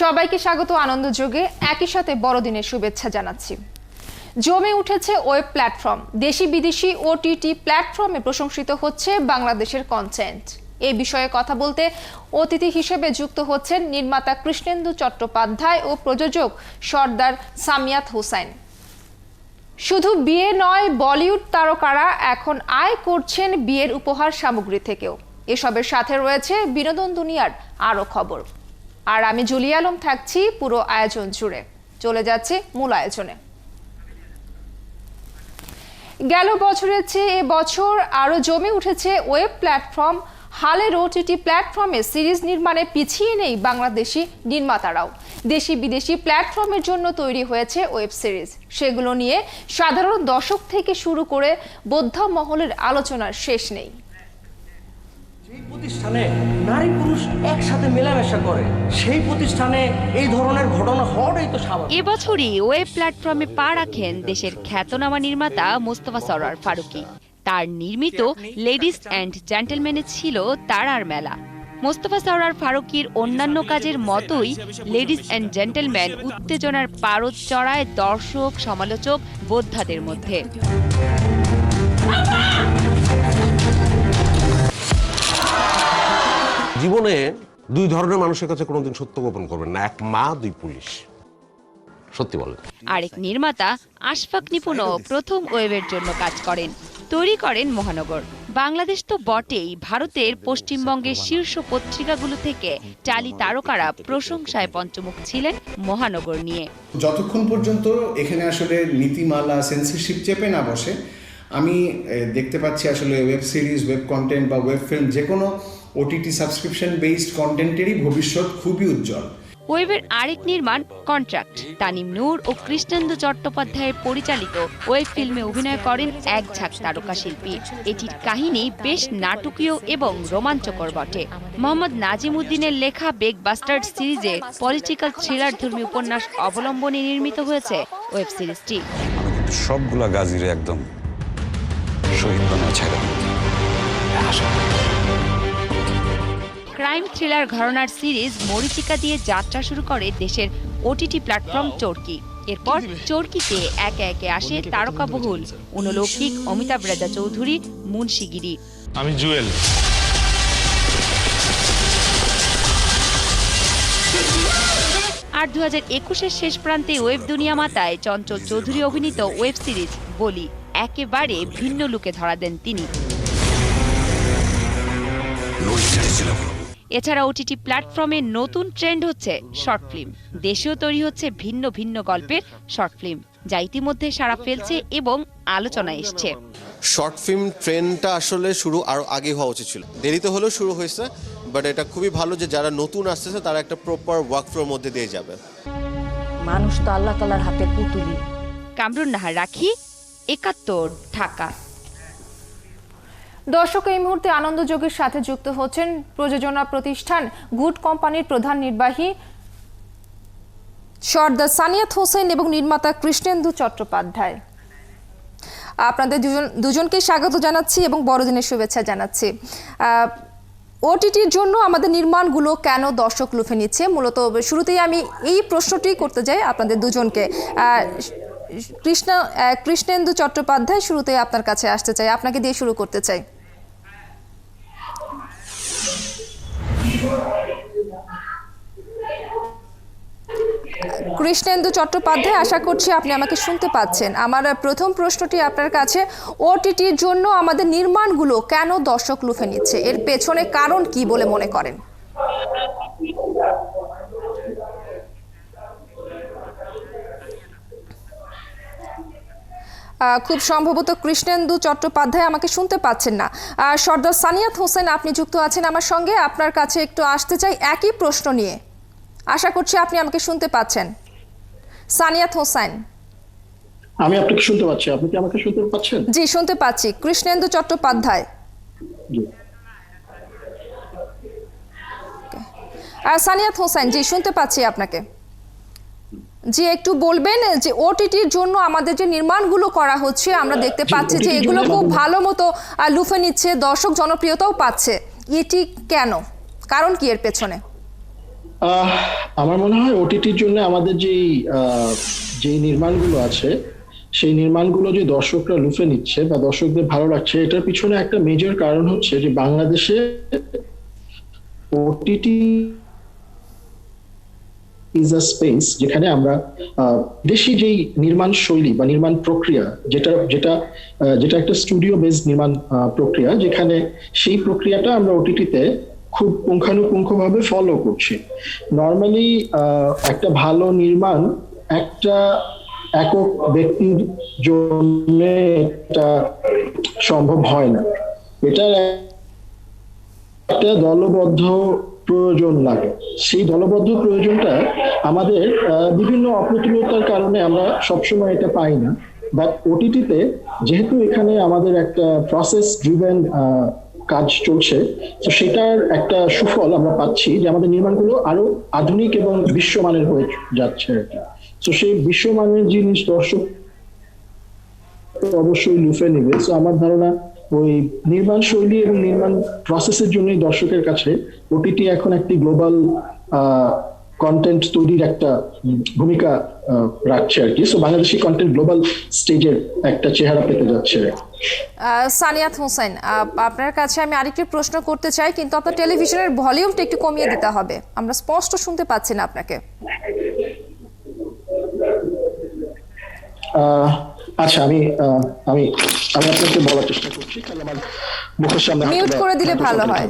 সবাইকে স্বাগত আনন্দযোগে, একই সাথে বড়দিনের শুভেচ্ছা জানাচ্ছি। জমে উঠেছে ওয়েব প্ল্যাটফর্ম। দেশি বিদেশি ওটিটি প্ল্যাটফর্মে প্রশংসিত হচ্ছে বাংলাদেশের কন্টেন্ট। এই বিষয়ে কথা বলতে অতিথি হিসেবে যুক্ত হচ্ছেন নির্মাতা কৃষ্ণেন্দু চট্টোপাধ্যায় ও প্রযোজক সর্দার সামিয়াত হোসাইন। শুধু বিয়ে নয়, বলিউড তারকারা এখন আয় করছেন বিয়ের উপহার সামগ্রী থেকেও। এসবের সাথে রয়েছে বিনোদন দুনিয়ার আরও খবর। আর আমি জুলিয়া আলম থাকছি পুরো আয়োজন জুড়ে। চলে যাচ্ছে মূল আয়োজনে। গেল বছরের চেয়ে এবছর আরো জমে উঠেছে ওয়েব প্ল্যাটফর্ম। হালের ওটিটি প্ল্যাটফর্মে সিরিজ নির্মাণে পিছিয়ে নেই বাংলাদেশি নির্মাতারাও। দেশি বিদেশি প্ল্যাটফর্মের জন্য তৈরি হয়েছে ওয়েব সিরিজ। সেগুলো নিয়ে সাধারণ দর্শক থেকে শুরু করে বোদ্ধা মহলের আলোচনার শেষ নেই। সেই প্রতিষ্ঠানে নারী পুরুষ একসাথে মেলামেশা করে, সেই প্রতিষ্ঠানে এই ধরনের ঘটনা হওয়াটাই তো স্বাভাবিক। এবছরই ওয়েব প্ল্যাটফর্মে পা রাখেন দেশের খ্যাতনামা নির্মাতা মোস্তফা সরোয়ার ফারুকী। তার নির্মিত লেডিস অ্যান্ড জেন্টলম্যানে ছিল তারার মেলা। মোস্তফা সরোয়ার ফারুকীর অন্যান্য কাজের মতোই লেডিস অ্যান্ড জেন্টলম্যান উত্তেজনার পারদ চড়ায় দর্শক, সমালোচক, বোদ্ধাদের মধ্যে। জীবনে দুই ধরনের মানুষের কাছে কোনোদিন সত্য গোপন করবেন না, এক মা, দুই পুলিশ। সত্যি বলেন। আরেক নির্মাতা আশফাক নিপুণও প্রথম ওয়েবের জন্য কাজ করেন, তৈরি করেন মহানগর। বাংলাদেশ তো বটেই, ভারতের পশ্চিমবঙ্গের শীর্ষ পত্রিকাগুলো থেকে টালি তারকারা প্রশংসায় পঞ্চমুখ ছিলেন মহানগর নিয়ে। যতক্ষণ পর্যন্ত এখানে আসলে নীতিমালা, সেন্সরশিপ চেপে না বসে, আমি দেখতে পাচ্ছি আসলে ওয়েব সিরিজ, ওয়েব কন্টেন্ট বা ওয়েব ফিল্ম, যে কোনো ওটিটি সাবস্ক্রিপশন বেসড কন্টেন্টেরই ভবিষ্যৎ খুবই উজ্জ্বল। ওয়েবের আরেক নির্মাণ কন্ট্রাক্ট। তানিম নূর ও কৃষ্ণেন্দু চট্টোপাধ্যায়ের পরিচালিত ওয়েব ফিল্মে অভিনয় করেন এক ঝাঁক তারকা শিল্পী। এটির কাহিনী বেশ নাটকীয় এবং রোমাঞ্চকর বটে। মোহাম্মদ নাজিম উদ্দিনের লেখা বেগবাস্টার সিরিজে পলিটিক্যাল থ্রিলার ধর্মী উপন্যাস অবলম্বনে নির্মিত হয়েছে ওয়েব সিরিজটি। সবগুলা গাজীরে একদম শহীদ বানায় ছাড়া। ক্রাইম থ্রিলার ঘরানার সিরিজ মরিচিকা দিয়ে যাত্রা শুরু করে দেশের ওটিটি প্ল্যাটফর্ম চরকি। এরপর চরকিতে একে একে আসে তারকাবহুল অনুলৌকিক অমিতাভ রেজা চৌধুরী, মুন্সিগিরি। আমি জুয়েল। আর 2021-এর শেষ প্রান্তে ওয়েব দুনিয়া মাতায় চঞ্চল চৌধুরী অভিনীত ওয়েব সিরিজ বলি একেবারে ভিন্ন লুকে ধরা দেন তিনি। এছাড়া ওটিটি প্ল্যাটফর্মে নতুন ট্রেন্ড হচ্ছে শর্ট ফিল্ম। দেশেও তৈরি হচ্ছে ভিন্ন ভিন্ন গল্পের শর্ট ফিল্ম, যা ইতিমধ্যে সাড়া ফেলছে এবং আলোচনায় এসছে। শর্ট ফিল্ম ট্রেন্ডটা আসলে শুরু আরও আগে হওয়া উচিত ছিল, দেরিতে হলেও শুরু হয়েছে। বাট এটা খুবই ভালো যে যারা নতুন আসতেছে তারা একটা প্রপার ওয়ার্ক ফ্লোর মধ্যে দিয়ে যাবে। মানুষ তো আল্লাহ তাআলার হাতে পুতুলি। কামরুন নাহার রাখি, 71, ঢাকা। দর্শক, এই মুহূর্তে আনন্দযোগের সাথে যুক্ত হচ্ছেন প্রযোজনা প্রতিষ্ঠান গুড কোম্পানির প্রধান নির্বাহী সর্দার সামিয়াত হোসেন এবং নির্মাতা কৃষ্ণেন্দু চট্টোপাধ্যায়। আপনাদের দুজনকে স্বাগত জানাচ্ছি এবং বড়দিনের শুভেচ্ছা জানাচ্ছি। ওটিটির জন্য আমাদের নির্মাণগুলো কেন দর্শক লুফে নিচ্ছে, মূলত শুরুতেই আমি এই প্রশ্নটি করতে যাই আপনাদের দুজনকে। কৃষ্ণেন্দু চট্টোপাধ্যায়, শুরুতে আপনার কাছে আসতে চাই, আপনাকে দিয়ে শুরু করতে চাই। কৃষ্ণেন্দু চট্টোপাধ্যায়, আশা করছি আপনি আমাকে শুনতে পাচ্ছেন। আমার প্রথম প্রশ্নটি আপনার কাছে, ওটিটির জন্য আমাদের নির্মাণগুলো কেন দর্শক লুফে নিচ্ছে, এর পেছনে কারণ কি বলে মনে করেন? খুব সম্ভবত কৃষ্ণেন্দু চট্টোপাধ্যায় আমাকে শুনতে পাচ্ছেন না। সর্দার সামিয়াত হোসেন, আপনি যুক্ত আছেন আমার সঙ্গে, আপনার কাছে একটু আসতে চাই একই প্রশ্ন নিয়ে। আশা করছি আপনি আমাকে শুনতে পাচ্ছেন। সামিয়াত হোসেন, আমি আপনাকে শুনতে পাচ্ছি, আপনি কি আমাকে শুনতে পাচ্ছেন? জি, শুনতে পাচ্ছি। কৃষ্ণেন্দু চট্টোপাধ্যায়, সামিয়াত হোসেন, জি শুনতে পাচ্ছি আপনাকে। জি, একটু বলবেন যে ওটিটির জন্য আমাদের যে নির্মাণগুলো করা হচ্ছে, আমরা দেখতে পাচ্ছি যে এগুলো খুব ভালো মতো লুফে নিচ্ছে, দর্শক জনপ্রিয়তাও পাচ্ছে, এটি কেন, কারণ কি এর পেছনে? আমার মনে হয় ওটিটির জন্য আমাদের যে নির্মাণগুলো আছে সেই নির্মাণগুলো যে দর্শকরা লুফে নিচ্ছে বা দর্শকদের ভালো লাগছে, এটার পিছনে একটা মেজর কারণ হচ্ছে যে বাংলাদেশে ওটিটি ইজ আ স্পেস যেখানে আমরা দেশি যেই নির্মাণ শৈলী বা নির্মাণ প্রক্রিয়া যেটা একটা স্টুডিও বেসড নির্মাণ প্রক্রিয়া, যেখানে সেই প্রক্রিয়াটা আমরা ওটিটিতে খুব পুঙ্খানুপুঙ্খভাবে ফলো করছি। নর্মালি একটা ভালো নির্মাণ একটা একক ব্যক্তির জন্য এটা সম্ভব হয় না, এটার একটা দলবদ্ধ প্রয়োজন লাগে। সেই দলবদ্ধ প্রয়োজনটা আমাদের বিভিন্ন অপ্রতুলতার কারণে আমরা সবসময় এটা পাই না। বাট ওটিটিতে যেহেতু এখানে আমাদের একটা প্রসেস ড্রিভেন কাজ চলছে, তো সেটার একটা সুফল আমরা পাচ্ছি যে আমাদের নির্মাণগুলো আরো আধুনিক এবং বিশ্বমানের হয়ে যাচ্ছে আর কি। তো সেই বিশ্বমানের জিনিস দর্শক অবশ্যই লুফে নেবে। তো আমার ধারণা ওই নির্মাণ শৈলী এবং নির্মাণ প্রসেসের জন্যই দর্শকের কাছে ওটিটি এখন একটি গ্লোবাল কন্টেন্ট তৈরির একটা ভূমিকা রাখছে আর কি। সো বাংলাদেশি কন্টেন্ট গ্লোবাল স্টেজের একটা চেহারা পেতে যাচ্ছে। সানিয়াত হোসেন, আপনার কাছে আমি আরেকটি প্রশ্ন করতে চাই, কিন্তু আপনার টেলিভিশনের ভলিউমটা একটু কমিয়ে দিতে হবে, আমরা স্পষ্ট শুনতে পাচ্ছি না আপনাকে। আচ্ছা, আমি আমি আমি আপনাকে বলার চেষ্টা করছি, তাহলে আমার মুখের সামনে মিউট করে দিলে ভালো হয়।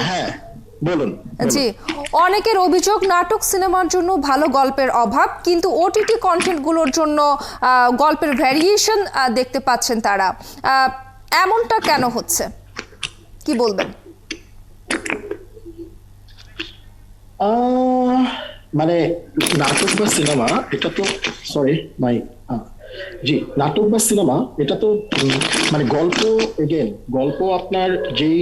হ্যাঁ বলুন। জি, অনেকের অভিযোগ নাটক সিনেমার জন্য ভালো গল্পের অভাব, কিন্তু ওটিটি কন্টেন্টগুলোর জন্য গল্পের ভ্যারিয়েশন দেখতে পাচ্ছেন তারা। এমনটা কেন হচ্ছে, কি বলবেন? মানে নাটক বা সিনেমা এটা তো নাটক বা সিনেমা এটা তো মানে গল্প আপনার যেই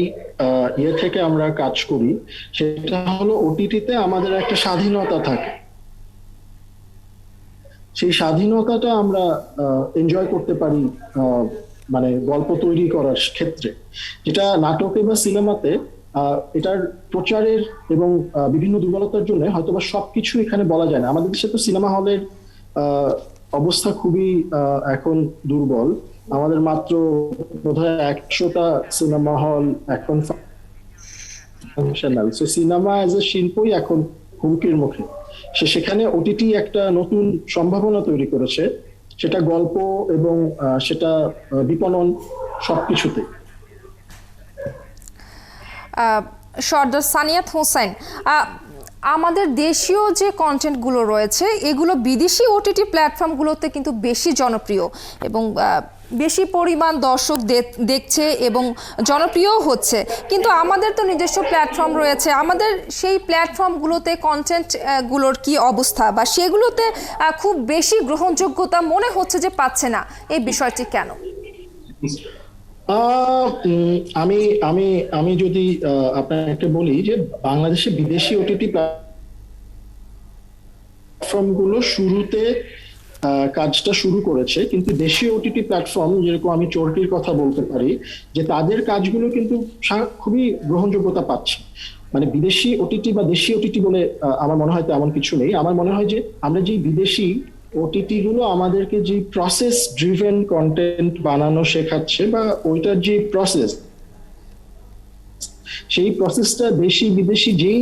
ইয়ে থেকে আমরা কাজ করি, সেটা হলো ওটিটিতে আমাদের একটা স্বাধীনতা থাকে। সেই স্বাধীনতাটা আমরা এনজয় করতে পারি মানে গল্প তৈরি করার ক্ষেত্রে, যেটা নাটকে বা সিনেমাতে এটার প্রচারের এবং বিভিন্ন দুর্বলতার জন্য হয়তোবা সবকিছু এখানে বলা যায় না। আমাদের দেশে তো সিনেমা হলের অবস্থা খুবই এখন দুর্বল। আমাদের মাত্র বোধহয় 100টা সিনেমা হল এখন functional. So cinema as a শিল্পই এখন হুমকির মুখে। সেখানে ওটিটি একটা নতুন সম্ভাবনা তৈরি করেছে, সেটা গল্প এবং সেটা বিপণন সবকিছুতে। সর্দার সানিয়াত হোসেন, আমাদের দেশীয় যে কন্টেন্টগুলো রয়েছে এগুলো বিদেশি ওটিটি প্ল্যাটফর্মগুলোতে কিন্তু বেশি জনপ্রিয় এবং বেশি পরিমাণ দর্শক দেখছে এবং জনপ্রিয়ও হচ্ছে, কিন্তু আমাদের তো নিজস্ব প্ল্যাটফর্ম রয়েছে। আমাদের সেই প্ল্যাটফর্মগুলোতে কন্টেন্টগুলোর কি অবস্থা, বা সেগুলোতে খুব বেশি গ্রহণযোগ্যতা মনে হচ্ছে যে পাচ্ছে না, এই বিষয়টি কেন? আমি আমি আমি যদি আপনাকে বলি যে বাংলাদেশে বিদেশি ওটিটি প্ল্যাটফর্মগুলো শুরুতে কাজটা শুরু করেছে, কিন্তু দেশীয় ওটিটি প্ল্যাটফর্ম যেরকম আমি চরকির কথা বলতে পারি যে তাদের কাজগুলো কিন্তু খুবই গ্রহণযোগ্যতা পাচ্ছে। মানে বিদেশি ওটিটি বা দেশি ওটিটি বলে আমার মনে হয় তেমন কিছু নেই। আমার মনে হয় যে আমরা যে বিদেশি ওটিটি গুলো আমাদেরকে যে প্রসেস ড্রিভেন কন্টেন্ট বানানো শেখাচ্ছে, বা ওইটার যে প্রসেস, সেই প্রসেসটা দেশি বিদেশি যেই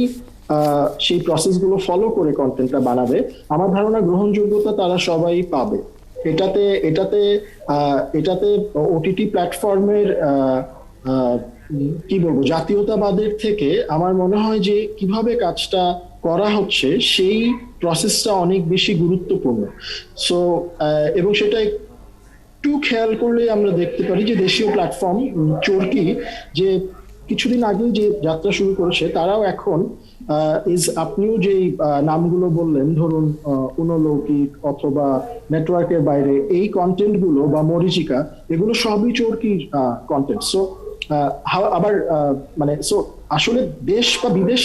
সেই প্রসেস গুলো ফলো করে কন্টেন্টটা বানাবে, আমার ধারণা গ্রহণযোগ্যতা তারা সবাই পাবে। এটাতে ওটিটি প্ল্যাটফর্মের কি বলবো জাতীয়তাবাদের থেকে আমার মনে হয় যে কিভাবে কাজটা করা হচ্ছে সেই প্রসেসটা অনেক বেশি গুরুত্বপূর্ণ। সো এবং সেটা একটু খেয়াল করলে আমরা দেখতে পারি যে দেশীয় প্ল্যাটফর্ম চরকি যে কিছুদিন আগে যে যাত্রা শুরু করেছে, তারাও এখন আপনিও যেই নামগুলো বললেন, ধরুন উনলৌকিক অথবা নেটওয়ার্কের বাইরে, এই কন্টেন্ট গুলো বা মরিচিকা, এগুলো সবই চরকির কন্টেন্ট। সো আবার মানে সো আসলে দেশ বা বিদেশ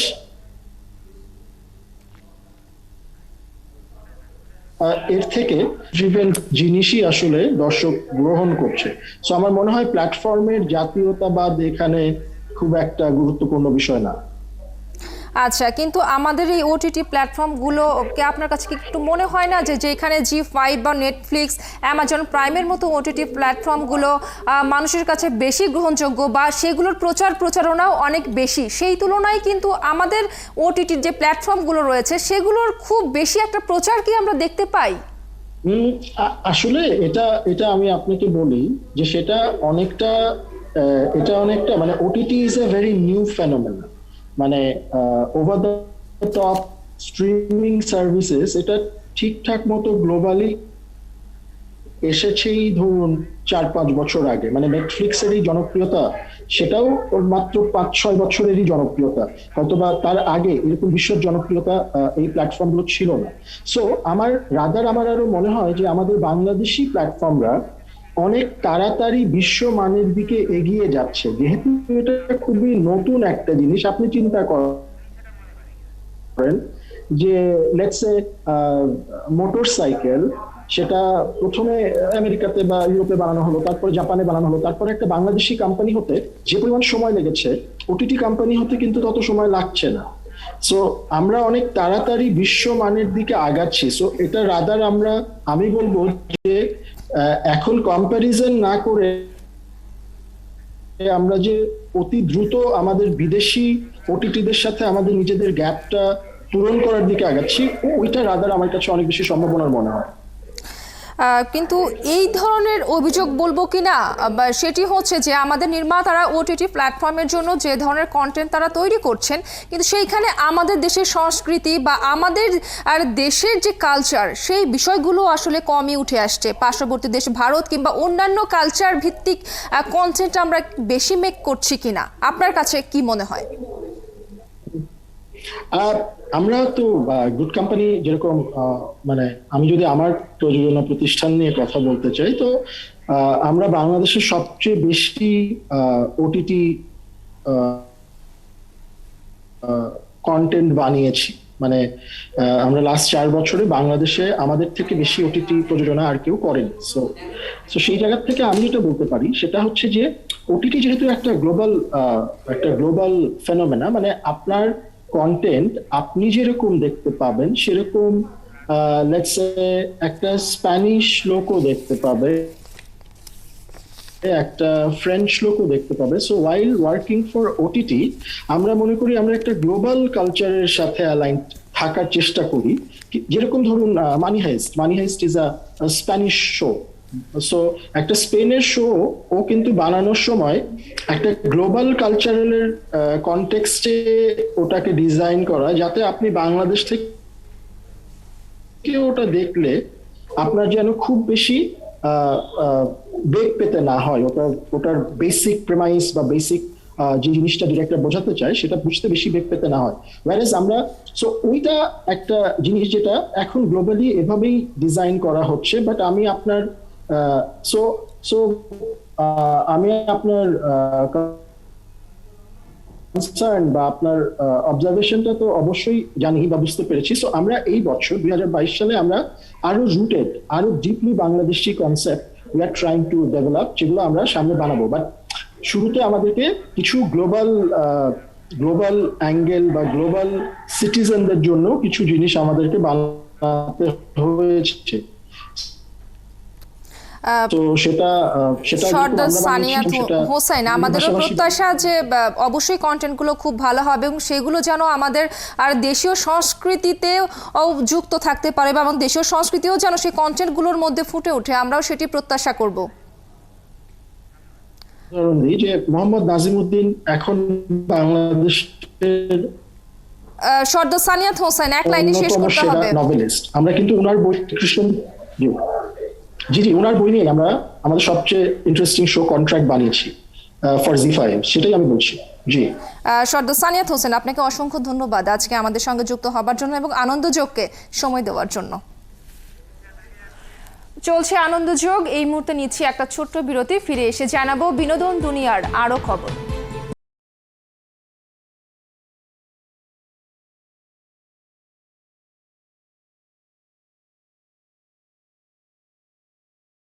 এর থেকে ড্রিভেন জিনিসই আসলে দর্শক গ্রহণ করছে। সো আমার মনে হয় প্ল্যাটফর্মের জাতীয়তাবাদ এখানে খুব একটা গুরুত্বপূর্ণ বিষয় না। আচ্ছা, কিন্তু আমাদের এই ওটিটি প্ল্যাটফর্মগুলোকে আপনার কাছে কি একটু মনে হয় না যে যেখানে জি5 বা নেটফ্লিক্স, অ্যামাজন প্রাইমের মতো ওটিটি প্ল্যাটফর্মগুলো মানুষের কাছে বেশি গ্রহণযোগ্য বা সেগুলোর প্রচারণাও অনেক বেশি, সেই তুলনায় কিন্তু আমাদের ওটিটির যে প্ল্যাটফর্মগুলো রয়েছে সেগুলোর খুব বেশি একটা প্রচার কি আমরা দেখতে পাই? আসলে এটা আমি আপনাকে বলি যে সেটা অনেকটা মানে OTT is a very new phenomena. মানে over the top streaming services এটা ঠিকঠাক মতো গ্লোবালি এসেছেই ধরুন 4-5 বছর আগে। মানে নেটফ্লিক্সেরই জনপ্রিয়তা সেটাও মাত্র 5-6 বছরেরই জনপ্রিয়তা, হয়তোবা তার আগে এরকম বিশ্ব জনপ্রিয়তা এই প্ল্যাটফর্মগুলো ছিল না। সো আমার আরো মনে হয় যে আমাদের বাংলাদেশি প্ল্যাটফর্মরা অনেক তাড়াতাড়ি বিশ্বমানের দিকে এগিয়ে যাচ্ছে, যেহেতু এটা খুবই নতুন একটা জিনিস। আপনি চিন্তা করেন যে লেটস সে মোটরসাইকেল, সেটা প্রথমে আমেরিকাতে বা ইউরোপে বানানো হলো, তারপরে জাপানে বানানো হলো, তারপরে একটা বাংলাদেশি কোম্পানি হতে যে পরিমাণ সময় লেগেছে ওটিটি কোম্পানি হতে কিন্তু তত সময় লাগছে না। সো আমরা অনেক তাড়াতাড়ি বিশ্বমানের দিকে আগাচ্ছি। সো এটা রাদার আমি বলবো যে এখন কম্প্যারিজন না করে আমরা যে অতি দ্রুত আমাদের বিদেশি ওটিটিদের সাথে আমাদের নিজেদের গ্যাপটা পূরণ করার দিকে আগাচ্ছি, ওইটা রাদার আমার কাছে অনেক বেশি সম্ভাবনার মনে হয়। কিন্তু এই ধরনের অভিযোগ বলবো কিনা সেটি হচ্ছে যে আমাদের নির্মাতারা ওটিটি প্ল্যাটফর্মের জন্য যে ধরনের কন্টেন্ট তারা তৈরি করছেন, কিন্তু সেইখানে আমাদের দেশের সংস্কৃতি বা আমাদের দেশের যে কালচার সেই বিষয়গুলো আসলে কমই উঠে আসছে। পার্শ্ববর্তী দেশ ভারত কিংবা অন্যান্য কালচার ভিত্তিক কন্টেন্ট আমরা বেশি মেক করছি কিনা, আপনার কাছে কি মনে হয়? আমরা তো গুড কোম্পানি যেরকম, মানে আমি যদি আমার প্রযোজনা প্রতিষ্ঠান নিয়ে কথা বলতে চাই, তো আমরা বাংলাদেশের সবচেয়ে বেশি ওটিটি কন্টেন্ট বানিয়েছি। মানে আমরা লাস্ট 4 বছরে বাংলাদেশে আমাদের থেকে বেশি ওটিটি প্রযোজনা আর কেউ করেনি। সো সেই জায়গা থেকে আমি যেটা বলতে পারি সেটা হচ্ছে যে ওটিটি যেহেতু একটা গ্লোবাল ফেনোমেনা, মানে আপনার কন্টেন্ট আপনি যেরকম দেখতে পাবেন সেরকম লেটস সে একটা স্প্যানিশ লোকও দেখতে পাবে, একটা ফ্রেঞ্চ লোকও দেখতে পাবে। So while working for OTT আমরা মনে করি আমরা একটা গ্লোবাল কালচারের সাথে অ্যালাইন থাকার চেষ্টা করি। যেরকম ধরুন money heist is a Spanish show. So একটা স্পেনের শো ও কিন্তু বানানোর সময় একটা গ্লোবাল কালচারালের কনটেক্সটে ওটাকে ডিজাইন করা, যাতে আপনি বাংলাদেশ থেকে ওটা দেখলে আপনার যেন খুব বেশি বেগ পেতে না হয়, ওটার বেসিক প্রেমাইস বা বেসিক যে জিনিসটা ডিরেক্টর বোঝাতে চায় সেটা বুঝতে বেশি বেগ পেতে না হয়। ওয়ারেজ আমরা ওইটা একটা জিনিস যেটা এখন গ্লোবালি এভাবেই ডিজাইন করা হচ্ছে। বাট আমি আপনার আমি আপনার কনসার্ন বা আপনার অবজারভেশনটা তো অবশ্যই জানি বা বুঝতে পেরেছি। সো আমরা এই বছর 2022 সালে আমরা আরো রুটেড, আরো deeply Bangladeshi concept we are trying to develop, যেগুলো আমরা সামনে বানাবো। বাট শুরুতে আমাদেরকে কিছু গ্লোবাল অ্যাঙ্গেল বা গ্লোবাল সিটিজেনদের জন্য কিছু জিনিস আমাদেরকে বানাতে হয়েছে। সর্দার সানিয়া হোসেন, আমাদেরও প্রত্যাশা যে অবশ্যই কন্টেন্টগুলো খুব ভালো হবে এবং সেগুলো যেন আমাদের আর দেশীয় সংস্কৃতিতেও যুক্ত থাকতে পারে এবং দেশীয় সংস্কৃতিও যেন সেই কন্টেন্টগুলোর মধ্যে ফুটে ওঠে, আমরাও সেটি প্রত্যাশা করব। যে মোহাম্মদ নাজিমউদ্দিন এখন বাংলাদেশের সর্দার সানিয়া হোসেন, এক লাইনে শেষ করতে হবে। নভেলিস্ট, আমরা কিন্তু ওনার বই জি ওনার বই নিয়ে আমরা আমাদের সবচেয়ে ইন্টারেস্টিং শো কন্ট্রাক্ট বানিয়েছি ফর জি5, সেটাই আমি বলছি। জি সর্দার সানিয়া হোসেন, আপনাকে অসংখ্য ধন্যবাদ আজকে আমাদের সঙ্গে যুক্ত হবার জন্য এবং আনন্দযোগকে সময় দেওয়ার জন্য। চলছে আনন্দযোগ, এই মুহূর্তে নিচ্ছি একটা ছোট্ট বিরতি, ফিরে এসে জানাবো বিনোদন দুনিয়ার আরো খবর।